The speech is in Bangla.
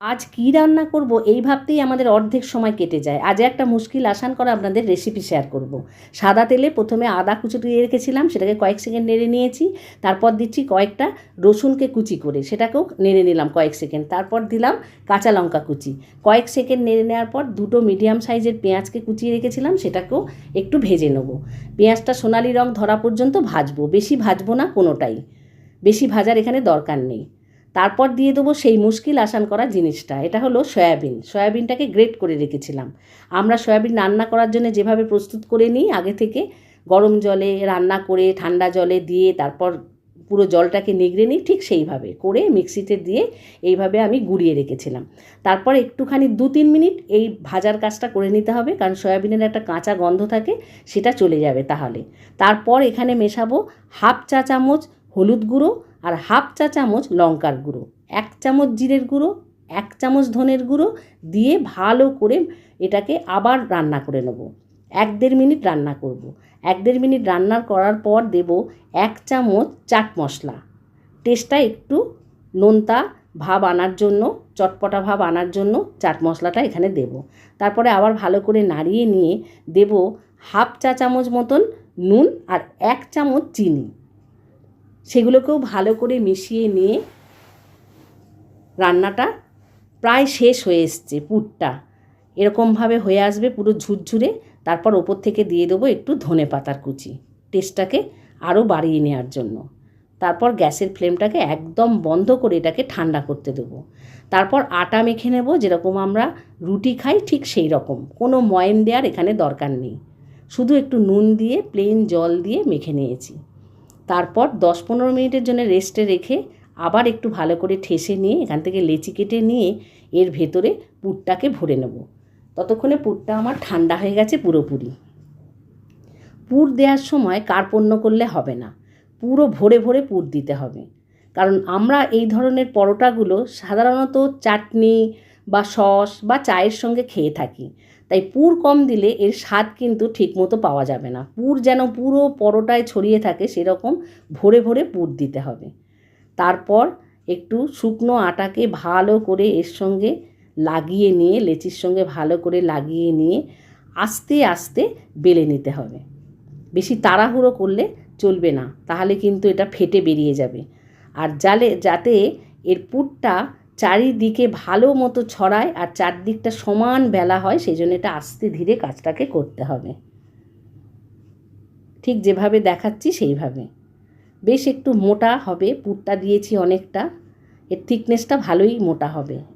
আজ কী রান্না করব এই ভাবতেই আমাদের অর্ধেক সময় কেটে যায়। আজ একটা মুশকিল আসান করা আপনাদের রেসিপি শেয়ার করব। সাদা তেলে প্রথমে আদা কুচি দিয়ে রেখেছিলাম, সেটাকে কয়েক সেকেন্ড নেড়ে নিয়েছি। তারপর দিচ্ছি কয়েকটা রসুনকে কুচি করে, সেটাকেও নেড়ে নিলাম কয়েক সেকেন্ড। তারপর দিলাম কাঁচা লঙ্কা কুচি, কয়েক সেকেন্ড নেড়ে নেওয়ার পর দুটো মিডিয়াম সাইজের পেঁয়াজকে কুচিয়ে রেখেছিলাম, সেটাকেও একটু ভেজে নেব। পেঁয়াজটা সোনালি রং ধরা পর্যন্ত ভাজবো, বেশি ভাজবো না কোনোটাই, বেশি ভাজার এখানে দরকার নেই। তারপর দিয়ে দেবো সেই মুশকিল আসান করা জিনিসটা, এটা হলো সয়াবিন। সয়াবিনটাকে গ্রেট করে রেখেছিলাম। আমরা সয়াবিন রান্না করার জন্য যেভাবে প্রস্তুত করে নিই, আগে থেকে গরম জলে রান্না করে ঠান্ডা জলে দিয়ে তারপর পুরো জলটাকে নিগড়ে নিই, ঠিক সেইভাবে করে মিক্সিতে দিয়ে এইভাবে আমি গুঁড়িয়ে রেখেছিলাম। তারপর একটুখানি 2-3 মিনিট এই ভাজার কাজটা করে নিতে হবে, কারণ সয়াবিনের একটা কাঁচা গন্ধ থাকে, সেটা চলে যাবে তাহলে। তারপর এখানে মেশাবো 1/2 চা চামচ হলুদ গুঁড়ো আর 1/2 চা চামচ লঙ্কার গুঁড়ো, 1 চামচ জিরের গুঁড়ো, 1 চামচ ধনের গুঁড়ো দিয়ে ভালো করে এটাকে আবার রান্না করে নেব। 1-1.5 মিনিট রান্না করব। 1-1.5 মিনিট রান্না করার পর দেব 1 চামচ চাট মশলা। টেস্টটা একটু নোনতা ভাব আনার জন্য, চটপটা ভাব আনার জন্য চাট মশলাটা এখানে দেব। তারপরে আবার ভালো করে নাড়িয়ে নিয়ে দেব 1/2 চা চামচ মতন নুন আর 1 চামচ চিনি। সেগুলোকেও ভালো করে মিশিয়ে নিয়ে রান্নাটা প্রায় শেষ হয়ে এসছে। পুরটা এরকমভাবে হয়ে আসবে পুরো ঝুরঝুরে। তারপর ওপর থেকে দিয়ে দেবো একটু ধনেপাতার কুচি, টেস্টটাকে আরও বাড়িয়ে নেওয়ার জন্য। তারপর গ্যাসের ফ্লেমটাকে একদম বন্ধ করে এটাকে ঠান্ডা করতে দেবো। তারপর আটা মেখে নেব, যেরকম আমরা রুটি খাই ঠিক সেই রকম। কোনো ময়ান দেওয়ার এখানে দরকার নেই, শুধু একটু নুন দিয়ে প্লেন জল দিয়ে মেখে নিয়েছি। তারপর 10-15 মিনিটের জন্য রেস্টে রেখে আবার একটু ভালো করে ঠেসে নিয়ে এখান থেকে লেচি কেটে নিয়ে এর ভেতরে পুরটাকে ভরে নেব। ততক্ষণে পুরটা আমার ঠান্ডা হয়ে গেছে পুরোপুরি। পুর দেওয়ার সময় কার্পণ্য করলে হবে না, পুরো ভরে ভরে পুর দিতে হবে। কারণ আমরা এই ধরনের পরোটাগুলো সাধারণত চাটনি বা সস বা চায়ের সঙ্গে খেয়ে থাকি, তাই পুর কম দিলে এর স্বাদ কিন্তু ঠিকমতো পাওয়া যাবে না। পুর যেন পুরো পরোটায় ছড়িয়ে থাকে সেরকম ভরে ভরে পুর দিতে হবে। তারপর একটু শুকনো আটাকে ভালো করে এর সঙ্গে লাগিয়ে নিয়ে, লেচির সঙ্গে ভালো করে লাগিয়ে নিয়ে আস্তে আস্তে বেলে নিতে হবে। বেশি তাড়াহুড়ো করলে চলবে না, তাহলে কিন্তু এটা ফেটে বেরিয়ে যাবে। আর যাতে এর পুরটা চারিদিকে ভালো মতো ছড়ায় আর চারদিকটা সমান বেলা হয়, সেই জন্য এটা আস্তে ধীরে কাজটাকে করতে হবে। ঠিক যেভাবে দেখাচ্ছি সেইভাবে। বেশ একটু মোটা হবে, পুরটা দিয়েছি অনেকটা, এর থিকনেসটা ভালোই মোটা হবে।